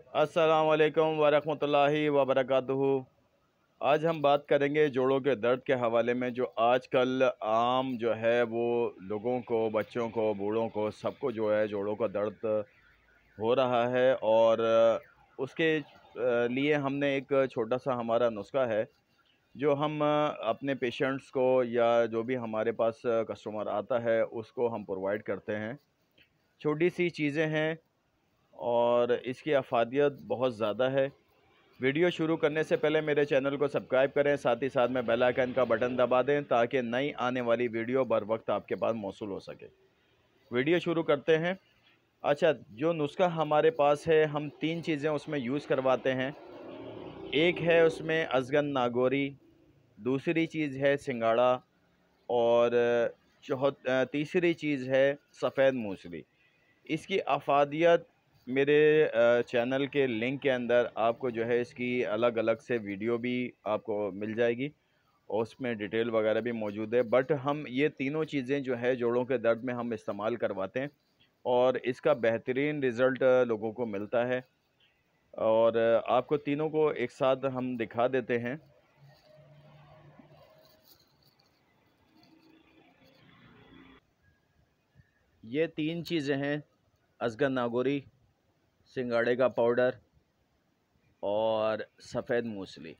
अस्सलाम वालेकुम वरहमतुल्लाहि वबरकातुहू। आज हम बात करेंगे जोड़ों के दर्द के हवाले में, जो आजकल आम जो है वो लोगों को, बच्चों को, बूढ़ों को, सबको जो है जोड़ों का दर्द हो रहा है। और उसके लिए हमने एक छोटा सा हमारा नुस्खा है जो हम अपने पेशेंट्स को या जो भी हमारे पास कस्टमर आता है उसको हम प्रोवाइड करते हैं। छोटी सी चीज़ें हैं और इसकी अफादियत बहुत ज़्यादा है। वीडियो शुरू करने से पहले मेरे चैनल को सब्सक्राइब करें, साथ ही साथ में बेल आइकन का बटन दबा दें ताकि नई आने वाली वीडियो बर वक्त आपके पास मौसूल हो सके। वीडियो शुरू करते हैं। अच्छा, जो नुस्खा हमारे पास है, हम 3 चीज़ें उसमें यूज़ करवाते हैं। एक है उसमें अज़गन नागौरी, दूसरी चीज़ है सिंगाड़ा और तीसरी चीज़ है सफ़ेद मूसली। इसकी अफादियत मेरे चैनल के लिंक के अंदर आपको जो है इसकी अलग अलग से वीडियो भी आपको मिल जाएगी और उसमें डिटेल वगैरह भी मौजूद है। बट हम ये तीनों चीज़ें जो है जोड़ों के दर्द में हम इस्तेमाल करवाते हैं और इसका बेहतरीन रिज़ल्ट लोगों को मिलता है। और आपको तीनों को एक साथ हम दिखा देते हैं। ये 3 चीज़ें हैं, अज़गन नागौरी, सिंगाड़े का पाउडर और सफ़ेद मूसली।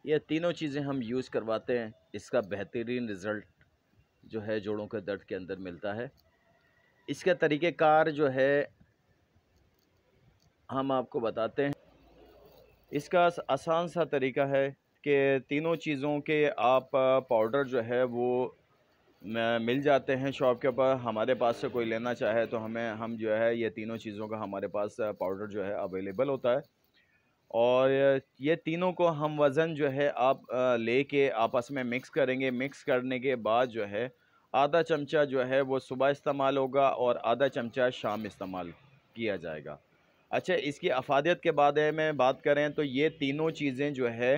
ये तीनों चीज़ें हम यूज़ करवाते हैं। इसका बेहतरीन रिज़ल्ट जो है जोड़ों के दर्द के अंदर मिलता है। इसका तरीक़ेकार जो है हम आपको बताते हैं। इसका आसान सा तरीका है कि तीनों चीज़ों के आप पाउडर जो है वो मिल जाते हैं शॉप के ऊपर। हमारे पास से कोई लेना चाहे तो हम जो है ये तीनों चीज़ों का हमारे पास पाउडर जो है अवेलेबल होता है। और ये तीनों को हम वज़न जो है आप लेके आपस में मिक्स करेंगे। मिक्स करने के बाद जो है आधा चमचा जो है वो सुबह इस्तेमाल होगा और आधा चमचा शाम इस्तेमाल किया जाएगा। अच्छा, इसकी अफादियत के बारे में बात करें तो ये तीनों चीज़ें जो है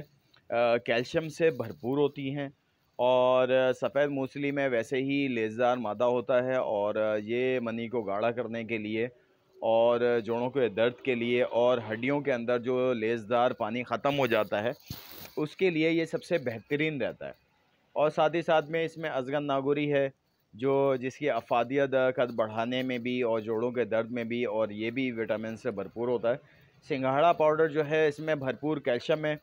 कैल्शियम से भरपूर होती हैं और सफ़ेद मूसली में वैसे ही लेज़दार मादा होता है और ये मनी को गाढ़ा करने के लिए और जोड़ों के दर्द के लिए और हड्डियों के अंदर जो लेज़दार पानी ख़त्म हो जाता है उसके लिए ये सबसे बेहतरीन रहता है। और साथ ही साथ में इसमें अज़गन नागौरी है जो जिसकी अफादियत कद बढ़ाने में भी और जोड़ों के दर्द में भी, और ये भी विटामिन से भरपूर होता है। सिंघाड़ा पाउडर जो है इसमें भरपूर कैल्शियम है,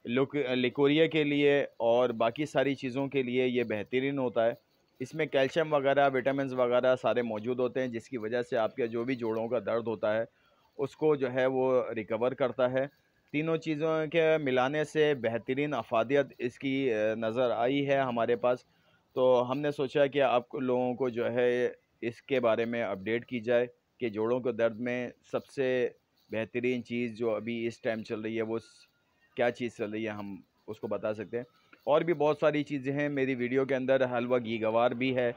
लिकोरिया के लिए और बाकी सारी चीज़ों के लिए ये बेहतरीन होता है। इसमें कैल्शियम वगैरह, विटामिन्स वगैरह सारे मौजूद होते हैं जिसकी वजह से आपके जो भी जोड़ों का दर्द होता है उसको जो है वो रिकवर करता है। तीनों चीज़ों के मिलाने से बेहतरीन अफादियत इसकी नज़र आई है हमारे पास। तो हमने सोचा कि आप लोगों को जो है इसके बारे में अपडेट की जाए कि जोड़ों के दर्द में सबसे बेहतरीन चीज़ जो अभी इस टाइम चल रही है वो क्या चीज़ चल रही है, हम उसको बता सकते हैं। और भी बहुत सारी चीज़ें हैं मेरी वीडियो के अंदर। हलवा घी गवार भी है,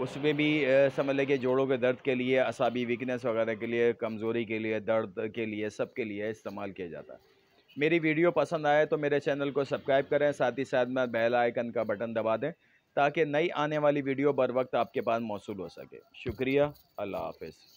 उसमें भी समझ लें कि जोड़ों के दर्द के लिए, असाबी वीकनेस वगैरह के लिए, कमज़ोरी के लिए, दर्द के लिए, सब के लिए इस्तेमाल किया जाता है। मेरी वीडियो पसंद आए तो मेरे चैनल को सब्सक्राइब करें, साथ ही साथ में बेल आइकन का बटन दबा दें ताकि नई आने वाली वीडियो बर वक्त आपके पास मौसूल हो सके। शुक्रिया, अल्लाह हाफ़िज़।